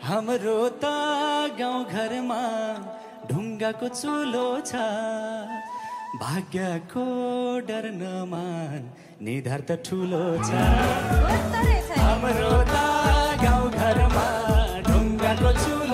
हाम्रो त गाउँ घरमा ढुङ्गाको चुलो छ भाग्यको डर नमान निधार त ठुलो छ हाम्रो त गाउँ घरमा ढुङ्गाको चुलो